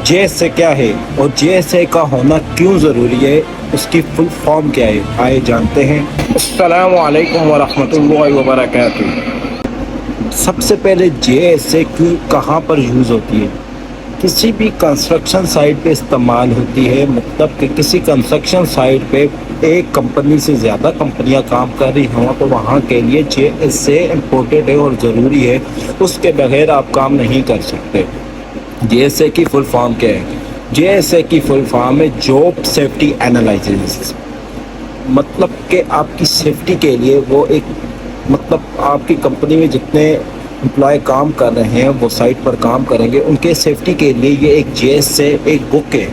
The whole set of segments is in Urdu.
جے ایس اے کیا ہے اور جے ایس اے کا ہونا کیوں ضروری ہے، اس کی فل فارم کیا ہے، آئے جانتے ہیں۔ السلام علیکم ورحمۃ اللہ وبرکاتہ۔ سب سے پہلے جے ایس اے کی کہاں پر یوز ہوتی ہے؟ کسی بھی کنسٹرکشن سائٹ پہ استعمال ہوتی ہے، مطلب کہ کسی کنسٹرکشن سائٹ پہ ایک کمپنی سے زیادہ کمپنیاں کام کر رہی ہوں تو وہاں کے لیے جے ایس اے امپورٹڈ ہے اور ضروری ہے، اس کے بغیر آپ کام نہیں کر سکتے۔ جے ایس اے کی فل فارم کیا ہے؟ جے ایس اے کی فل فارم ہے جاب سیفٹی اینالائسس، مطلب کہ آپ کی سیفٹی کے لیے وہ ایک، مطلب آپ کی کمپنی میں جتنے امپلائی کام کر رہے ہیں وہ سائٹ پر کام کریں گے، ان کے سیفٹی کے لیے یہ ایک جے ایس اے ایک بک ہے،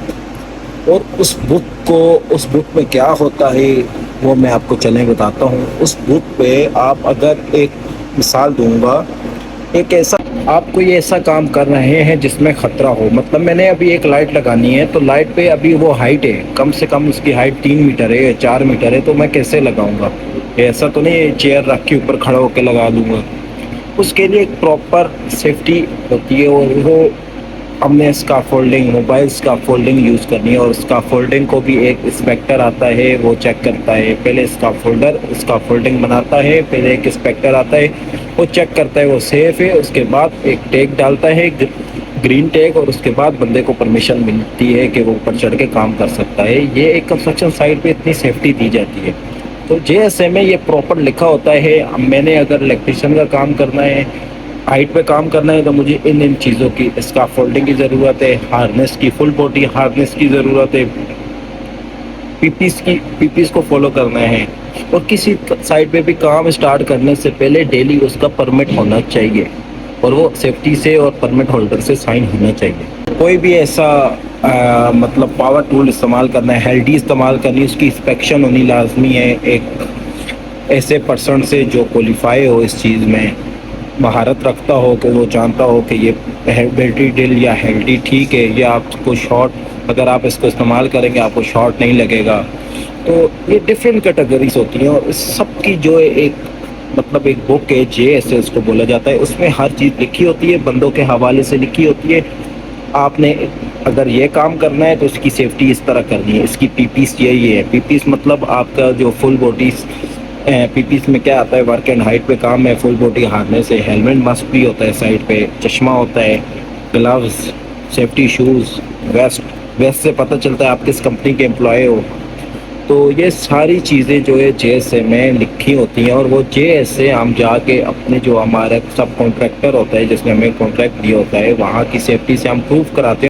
اور اس بک میں کیا ہوتا ہے وہ میں آپ کو چلیں بتاتا ہوں۔ اس بک پہ آپ اگر ایک مثال دوں گا، ایک ایسا آپ کوئی ایسا کام کر رہے ہیں جس میں خطرہ ہو، مطلب میں نے ابھی ایک لائٹ لگانی ہے تو لائٹ پہ ابھی وہ ہائٹ ہے، کم سے کم اس کی ہائٹ 3 میٹر ہے یا 4 میٹر ہے، تو میں کیسے لگاؤں گا؟ ایسا تو نہیں چیئر رکھ کے اوپر کھڑا ہو کے لگا دوں گا۔ اس کے لیے ایک پراپر سیفٹی ہوتی ہے، اور وہ ہم نے اسکافولڈنگ، موبائل اسکافولڈنگ یوز کرنی ہے، اور اسکافولڈنگ کو بھی ایک انسپیکٹر آتا ہے، وہ چیک کرتا ہے۔ پہلے اسکافولڈنگ بناتا ہے، پہلے ایک انسپیکٹر آتا ہے، وہ چیک کرتا ہے وہ سیف ہے، اس کے بعد ایک ٹیگ ڈالتا ہے، گرین ٹیگ، اور اس کے بعد بندے کو پرمیشن ملتی ہے کہ وہ اوپر چڑھ کے کام کر سکتا ہے۔ یہ ایک کنسٹرکشن سائٹ پہ اتنی سیفٹی دی جاتی ہے۔ تو جے ایس اے میں یہ پراپر لکھا ہوتا ہے، میں نے اگر الیکٹریشین کا کام کرنا ہے، ہائٹ پہ کام کرنا ہے، تو مجھے ان چیزوں کی، اسکافولڈنگ کی ضرورت ہے، ہارنیس کی، فل باڈی ہارنیس کی ضرورت ہے، پی پیس کو فالو کرنا ہے، اور کسی سائٹ پہ بھی کام اسٹارٹ کرنے سے پہلے ڈیلی اس کا پرمٹ ہونا چاہیے، اور وہ سیفٹی سے اور پرمٹ ہولڈر سے سائن ہونا چاہیے۔ کوئی بھی ایسا مطلب پاور ٹول استعمال کرنا ہے، ہیلڈی استعمال کرنی ہے، اس کی انسپیکشن ہونی لازمی ہے ایک ایسے پرسن سے جو کوالیفائی ہو، اس چیز میں مہارت رکھتا ہو، کہ وہ جانتا ہو کہ یہ بیٹری ڈل یا ہیلڈی ٹھیک ہے، یہ آپ کو شارٹ، اگر آپ اس کو استعمال کریں گے آپ کو شارٹ نہیں لگے گا۔ تو یہ ڈفرینٹ کیٹیگریز ہوتی ہیں، اور اس سب کی جو ایک مطلب ایک بک ہے، جے ایس ایس کو بولا جاتا ہے، اس میں ہر چیز لکھی ہوتی ہے، بندوں کے حوالے سے لکھی ہوتی ہے۔ آپ نے اگر یہ کام کرنا ہے تو اس کی سیفٹی اس طرح کرنی ہے، اس کی پی پیس یہی ہے۔ پی پیس مطلب آپ کا جو فل باڈی، پی پیس میں کیا آتا ہے، ورک اینڈ ہائٹ پہ کام ہے، فل باڈی ہارنیس ہے، ہیلمٹ مسٹ بھی ہوتا ہے سائڈ پہ، چشمہ ہوتا ہے، گلوز، سیفٹی شوز، ویسٹ سے پتہ چلتا ہے آپ کس کمپنی کے امپلائی ہو۔ تو یہ ساری چیزیں جو ہے جے ایس اے میں لکھی ہوتی ہیں، اور وہ جے ایس اے ہم جا کے اپنے جو ہمارا سب کانٹریکٹر ہوتا ہے جس نے ہمیں کانٹریکٹ دیا ہوتا ہے، وہاں کی سیفٹی سے ہم پروف کراتے ہیں۔